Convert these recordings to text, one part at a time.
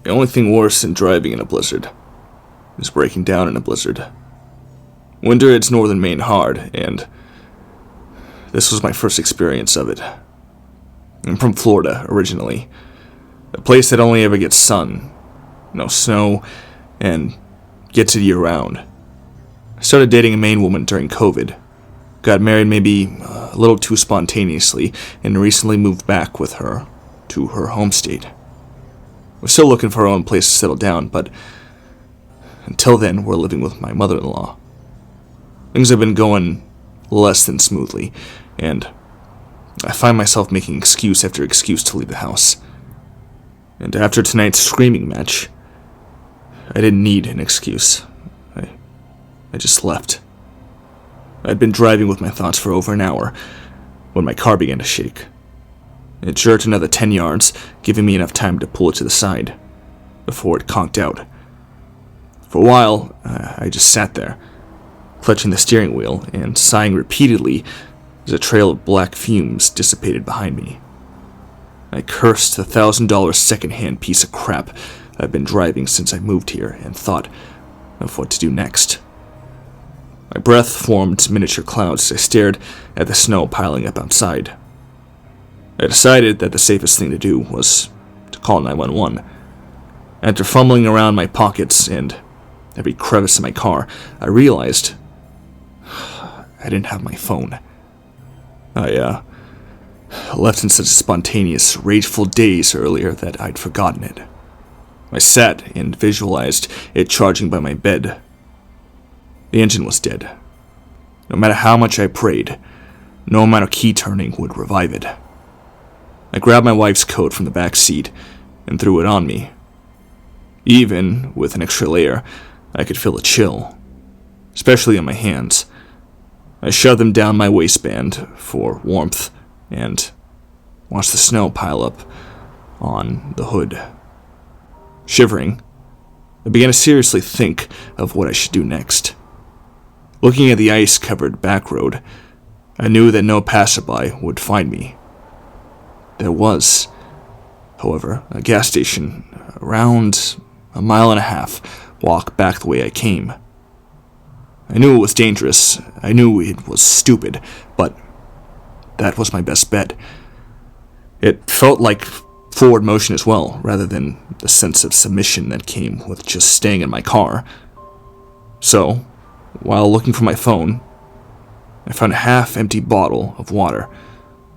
The only thing worse than driving in a blizzard is breaking down in a blizzard. Winter hits northern Maine hard, and this was my first experience of it. I'm from Florida, originally. A place that only ever gets sun, no snow, and gets it year-round. I started dating a Maine woman during COVID. Got married maybe a little too spontaneously, and recently moved back with her to her home state. We're still looking for our own place to settle down, but until then, we're living with my mother-in-law. Things have been going less than smoothly, and I find myself making excuse after excuse to leave the house. And after tonight's screaming match, I didn't need an excuse. I just left. I'd been driving with my thoughts for over an hour when my car began to shake. It jerked another 10 yards, giving me enough time to pull it to the side before it conked out. For a while, I just sat there, clutching the steering wheel and sighing repeatedly as a trail of black fumes dissipated behind me. I cursed the $1,000 second-hand piece of crap I've been driving since I moved here and thought of what to do next. My breath formed miniature clouds as I stared at the snow piling up outside. I decided that the safest thing to do was to call 911. After fumbling around my pockets and every crevice in my car, I realized I didn't have my phone. I left in such a spontaneous, rageful daze earlier that I'd forgotten it. I sat and visualized it charging by my bed. The engine was dead. No matter how much I prayed, no amount of key turning would revive it. I grabbed my wife's coat from the back seat and threw it on me. Even with an extra layer, I could feel a chill, especially on my hands. I shoved them down my waistband for warmth and watched the snow pile up on the hood. Shivering, I began to seriously think of what I should do next. Looking at the ice-covered back road, I knew that no passerby would find me. There was, however, a gas station around a mile and a half walk back the way I came. I knew it was dangerous, I knew it was stupid, but that was my best bet. It felt like forward motion as well, rather than the sense of submission that came with just staying in my car. So, while looking for my phone, I found a half-empty bottle of water,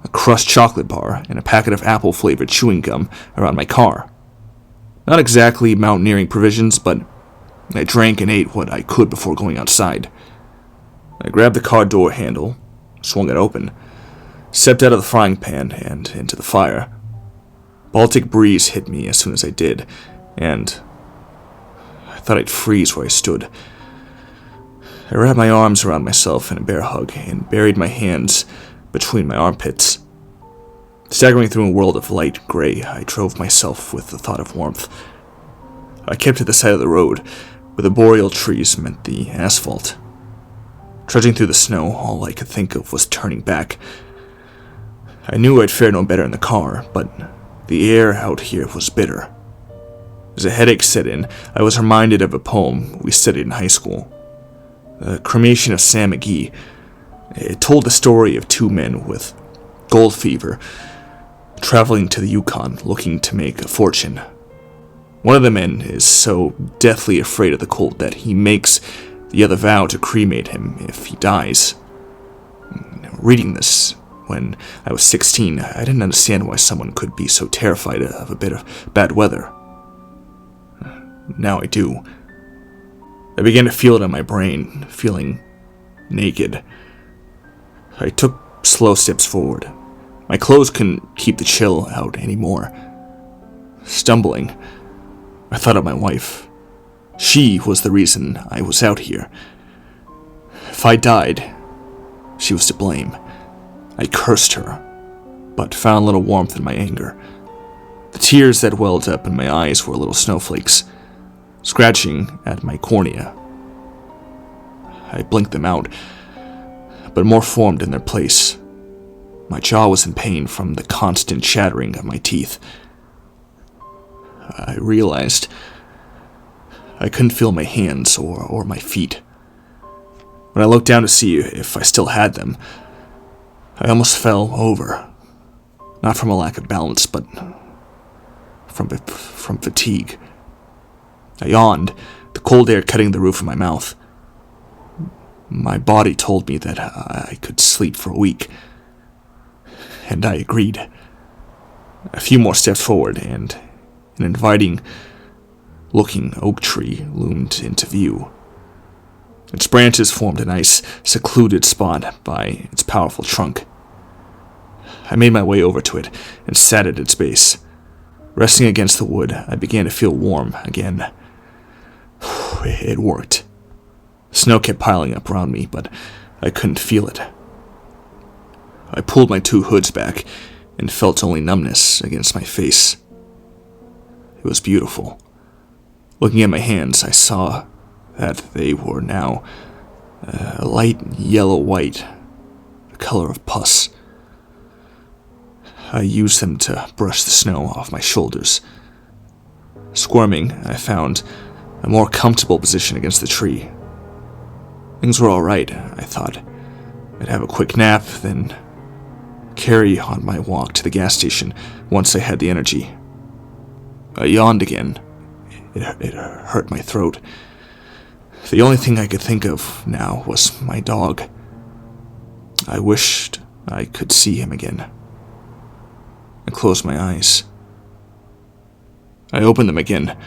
a crushed chocolate bar, and a packet of apple-flavored chewing gum around my car. Not exactly mountaineering provisions, but I drank and ate what I could before going outside. I grabbed the car door handle, swung it open, stepped out of the frying pan and into the fire. Baltic breeze hit me as soon as I did, and I thought I'd freeze where I stood. I wrapped my arms around myself in a bear hug and buried my hands between my armpits. Staggering through a world of light gray, I drove myself with the thought of warmth. I kept to the side of the road, where the boreal trees met the asphalt. Trudging through the snow, all I could think of was turning back. I knew I'd fare no better in the car, but the air out here was bitter. As a headache set in, I was reminded of a poem we studied in high school. The Cremation of Sam McGee. It told the story of two men with gold fever traveling to the Yukon looking to make a fortune. One of the men is so deathly afraid of the cold that he makes the other vow to cremate him if he dies. Reading this when I was 16, I didn't understand why someone could be so terrified of a bit of bad weather. Now I do. I began to feel it in my brain, feeling naked. I took slow steps forward. My clothes couldn't keep the chill out anymore. Stumbling, I thought of my wife. She was the reason I was out here. If I died, she was to blame. I cursed her, but found little warmth in my anger. The tears that welled up in my eyes were little snowflakes, scratching at my cornea. I blinked them out, but more formed in their place. My jaw was in pain from the constant chattering of my teeth. I realized I couldn't feel my hands or my feet. When I looked down to see if I still had them, I almost fell over. Not from a lack of balance, but from fatigue. I yawned, the cold air cutting the roof of my mouth. My body told me that I could sleep for a week, and I agreed. A few more steps forward, and an inviting-looking oak tree loomed into view. Its branches formed a nice, secluded spot by its powerful trunk. I made my way over to it and sat at its base. Resting against the wood, I began to feel warm again. It worked. Snow kept piling up around me, but I couldn't feel it. I pulled my two hoods back and felt only numbness against my face. It was beautiful. Looking at my hands, I saw that they were now a light yellow-white, the color of pus. I used them to brush the snow off my shoulders. Squirming, I found a more comfortable position against the tree. Things were all right, I thought. I'd have a quick nap, then carry on my walk to the gas station once I had the energy. I yawned again. It hurt my throat. The only thing I could think of now was my dog. I wished I could see him again. I closed my eyes. I opened them again,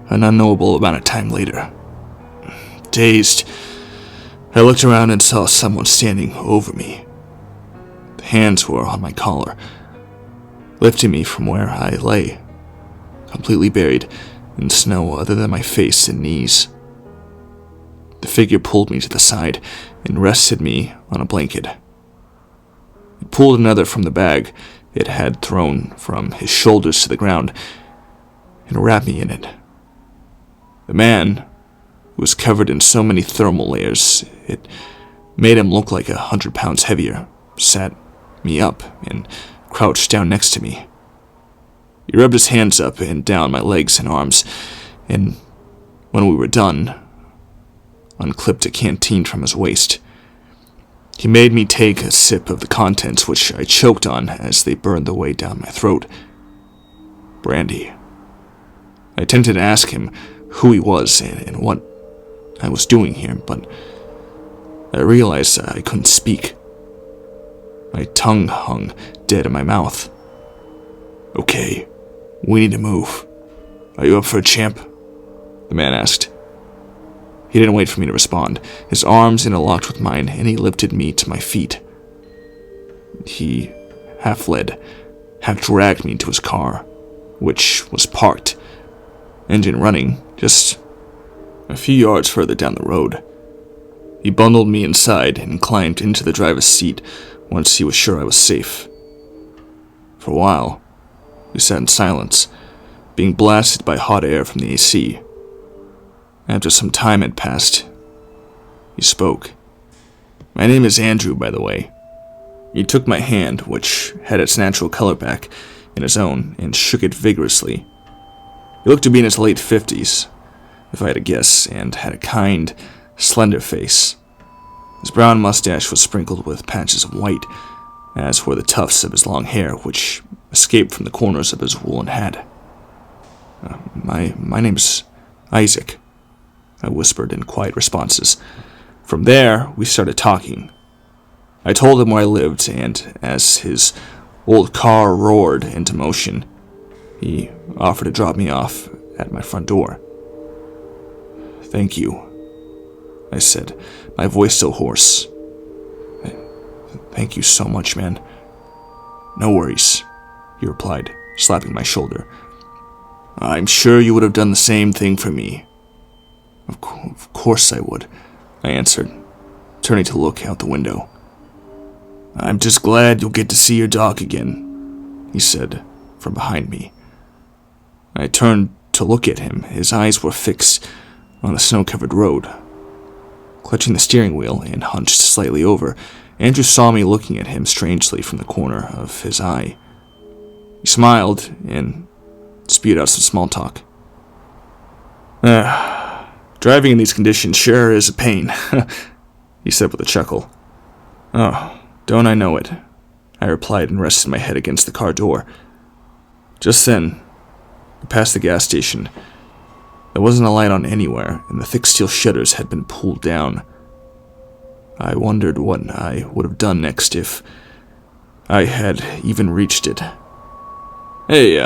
an unknowable amount of time later. Dazed, I looked around and saw someone standing over me. The hands were on my collar, lifting me from where I lay, completely buried in snow other than my face and knees. The figure pulled me to the side and rested me on a blanket. It pulled another from the bag it had thrown from his shoulders to the ground and wrapped me in it. The man, who was covered in so many thermal layers it made him look like 100 pounds heavier, sat me up and crouched down next to me. He rubbed his hands up and down my legs and arms, and when we were done, unclipped a canteen from his waist. He made me take a sip of the contents, which I choked on as they burned their way down my throat. Brandy. I attempted to ask him who he was and what I was doing here, but I realized I couldn't speak. My tongue hung dead in my mouth. Okay, we need to move. Are you up for a champ? The man asked. He didn't wait for me to respond. His arms interlocked with mine, and he lifted me to my feet. He half led, half dragged me to his car, which was parked, engine running, just a few yards further down the road. He bundled me inside and climbed into the driver's seat once he was sure I was safe. For a while, we sat in silence, being blasted by hot air from the AC. After some time had passed, he spoke. My name is Andrew, by the way. He took my hand, which had its natural color back, in his own, and shook it vigorously. He looked to be in his late 50s, if I had to guess, and had a kind, slender face. His brown mustache was sprinkled with patches of white, as were the tufts of his long hair, which escaped from the corners of his woolen hat. My name's Isaac, I whispered in quiet responses. From there, we started talking. I told him where I lived, and as his old car roared into motion, he offered to drop me off at my front door. Thank you, I said, my voice still hoarse. Thank you so much, man. No worries, he replied, slapping my shoulder. I'm sure you would have done the same thing for me. Of course I would, I answered, turning to look out the window. I'm just glad you'll get to see your dog again, he said from behind me. I turned to look at him. His eyes were fixed on the snow-covered road. Clutching the steering wheel and hunched slightly over, Andrew saw me looking at him strangely from the corner of his eye. He smiled, and spewed out some small talk. Driving in these conditions sure is a pain, he said with a chuckle. Oh, don't I know it, I replied and rested my head against the car door. Just then, we passed the gas station. There wasn't a light on anywhere, and the thick steel shutters had been pulled down. I wondered what I would have done next if I had even reached it. Hey,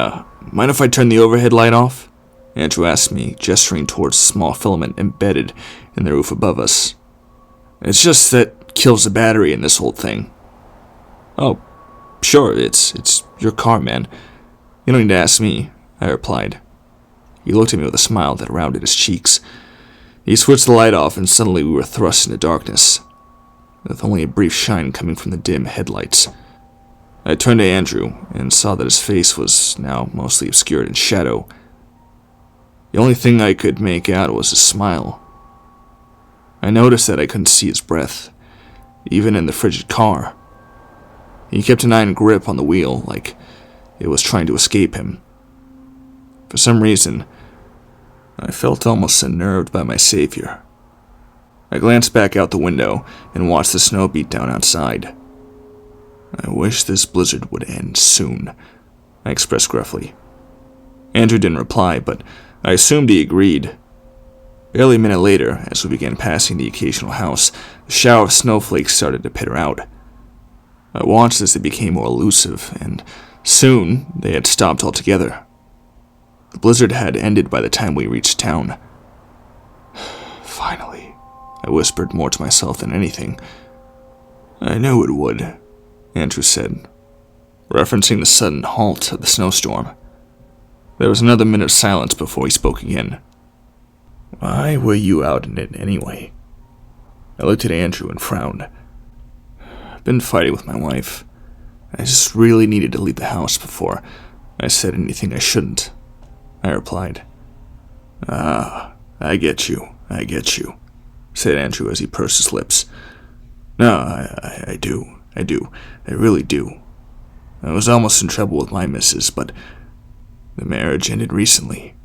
mind if I turn the overhead light off? Andrew asked me, gesturing towards a small filament embedded in the roof above us. It's just that kills the battery in this whole thing. Oh, sure, it's your car, man. You don't need to ask me, I replied. He looked at me with a smile that rounded his cheeks. He switched the light off, and suddenly we were thrust into darkness, with only a brief shine coming from the dim headlights. I turned to Andrew and saw that his face was now mostly obscured in shadow. The only thing I could make out was his smile. I noticed that I couldn't see his breath, even in the frigid car. He kept an iron grip on the wheel, like it was trying to escape him. For some reason, I felt almost unnerved by my savior. I glanced back out the window and watched the snow beat down outside. I wish this blizzard would end soon, I expressed gruffly. Andrew didn't reply, but I assumed he agreed. Barely a minute later, as we began passing the occasional house, a shower of snowflakes started to pitter out. I watched as they became more elusive, and soon they had stopped altogether. The blizzard had ended by the time we reached town. Finally, I whispered more to myself than anything. I knew it would, Andrew said, referencing the sudden halt of the snowstorm. There was another minute of silence before he spoke again. Why were you out in it anyway? I looked at Andrew and frowned. I've been fighting with my wife. I just really needed to leave the house before I said anything I shouldn't, I replied. I get you, said Andrew as he pursed his lips. No, I do, I really do. I was almost in trouble with my missus, but the marriage ended recently.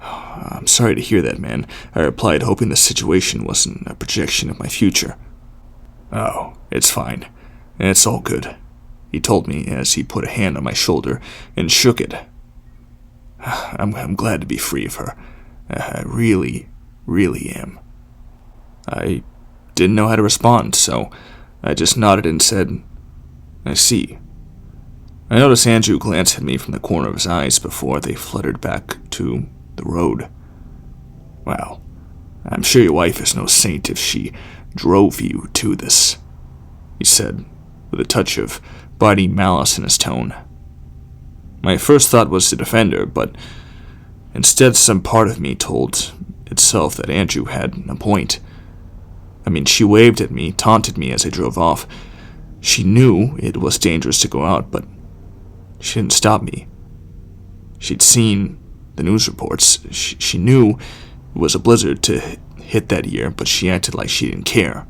I'm sorry to hear that, man, I replied, hoping the situation wasn't a projection of my future. Oh, it's fine. It's all good, he told me as he put a hand on my shoulder and shook it. I'm glad to be free of her. I really, really am. I didn't know how to respond, so I just nodded and said, I see. I noticed Andrew glance at me from the corner of his eyes before they fluttered back to the road. Well, I'm sure your wife is no saint if she drove you to this, he said, with a touch of biting malice in his tone. My first thought was to defend her, but instead some part of me told itself that Andrew had a point. I mean, she waved at me, taunted me as I drove off. She knew it was dangerous to go out, but she didn't stop me. She'd seen the news reports. She knew it was a blizzard to hit that year, but she acted like she didn't care.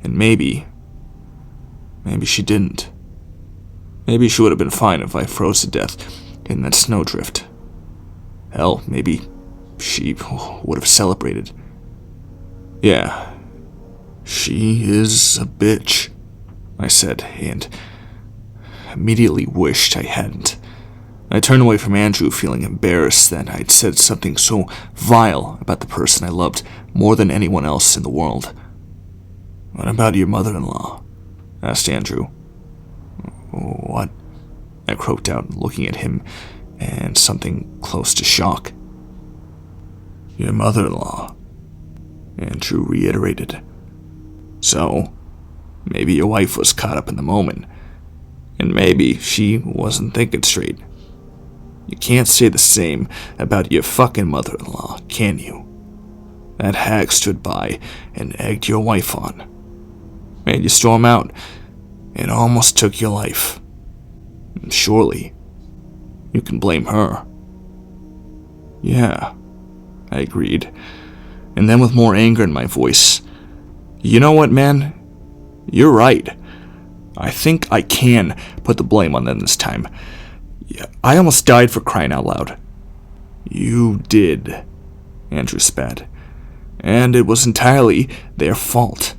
And maybe she didn't. Maybe she would have been fine if I froze to death in that snowdrift. Hell, maybe she would have celebrated. Yeah, she is a bitch, I said, and immediately wished I hadn't. I turned away from Andrew, feeling embarrassed that I'd said something so vile about the person I loved more than anyone else in the world. What about your mother-in-law? Asked Andrew. What? I croaked out, looking at him and something close to shock. Your mother-in-law, Andrew reiterated. So, maybe your wife was caught up in the moment, and maybe she wasn't thinking straight. You can't say the same about your fucking mother-in-law, can you? That hag stood by and egged your wife on. Made you storm out and almost took your life. And surely, you can blame her. Yeah, I agreed, and then with more anger in my voice, you know what, man? You're right. I think I can put the blame on them this time. Yeah, I almost died, for crying out loud. You did, Andrew spat. And it was entirely their fault.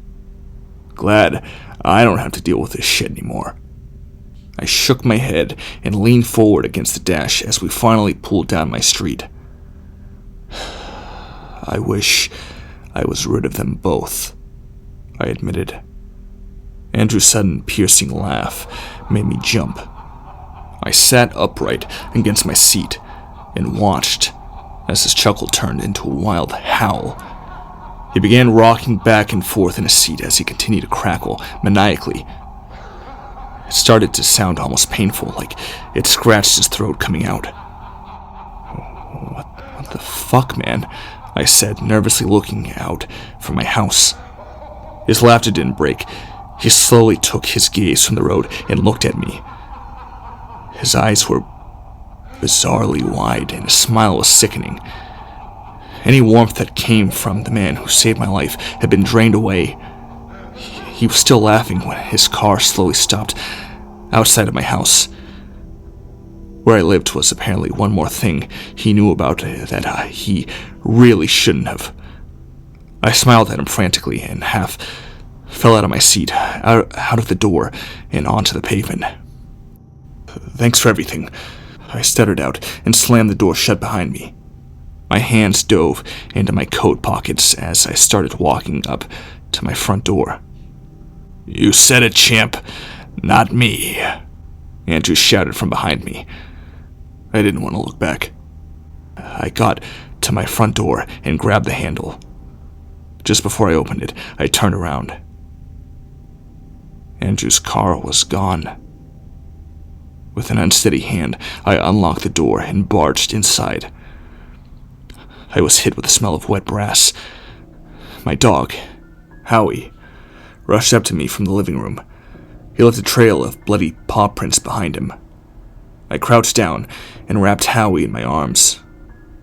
Glad I don't have to deal with this shit anymore. I shook my head and leaned forward against the dash as we finally pulled down my street. I wish I was rid of them both, I admitted. Andrew's sudden piercing laugh made me jump. I sat upright against my seat and watched as his chuckle turned into a wild howl. He began rocking back and forth in his seat as he continued to crackle maniacally. It started to sound almost painful, like it scratched his throat coming out. What the fuck, man? I said, nervously looking out from my house. His laughter didn't break. He slowly took his gaze from the road and looked at me. His eyes were bizarrely wide, and his smile was sickening. Any warmth that came from the man who saved my life had been drained away. He was still laughing when his car slowly stopped outside of my house. Where I lived was apparently one more thing he knew about that he really shouldn't have. I smiled at him frantically and half fell out of my seat, out of the door, and onto the pavement. Thanks for everything, I stuttered out and slammed the door shut behind me. My hands dove into my coat pockets as I started walking up to my front door. You said it, champ, not me, Andrew shouted from behind me. I didn't want to look back. I got to my front door and grabbed the handle. Just before I opened it, I turned around. Andrew's car was gone. With an unsteady hand, I unlocked the door and barged inside. I was hit with the smell of wet brass. My dog, Howie, rushed up to me from the living room. He left a trail of bloody paw prints behind him. I crouched down and wrapped Howie in my arms,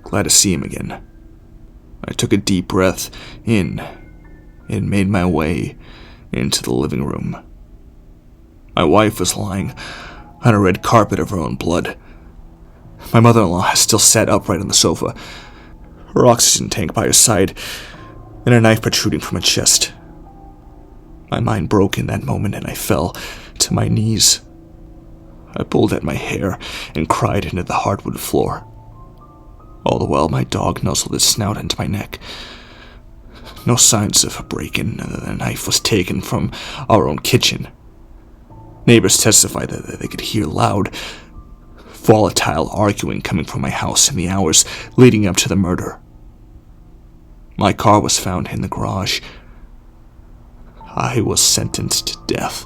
glad to see him again. I took a deep breath in and made my way into the living room. My wife was lying on a red carpet of her own blood. My mother-in-law still sat upright on the sofa, her oxygen tank by her side, and a knife protruding from her chest. My mind broke in that moment, and I fell to my knees. I pulled at my hair and cried into the hardwood floor. All the while, my dog nuzzled its snout into my neck. No signs of a break-in. The knife was taken from our own kitchen. Neighbors testified that they could hear loud, volatile arguing coming from my house in the hours leading up to the murder. My car was found in the garage. I was sentenced to death.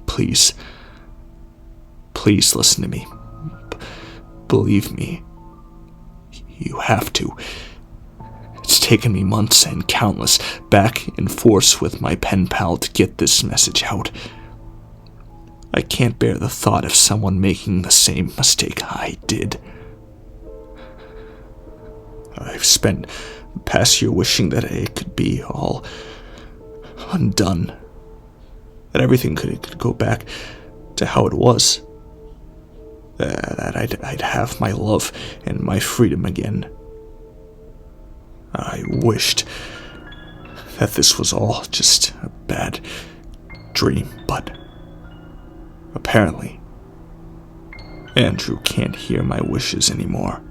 Please listen to me. Believe me. You have to. It's taken me months and countless back and forth with my pen pal to get this message out. I can't bear the thought of someone making the same mistake I did. I've spent the past year wishing that it could be all undone. That everything could go back to how it was. That I'd have my love and my freedom again. I wished that this was all just a bad dream, but apparently, Andrew can't hear my wishes anymore.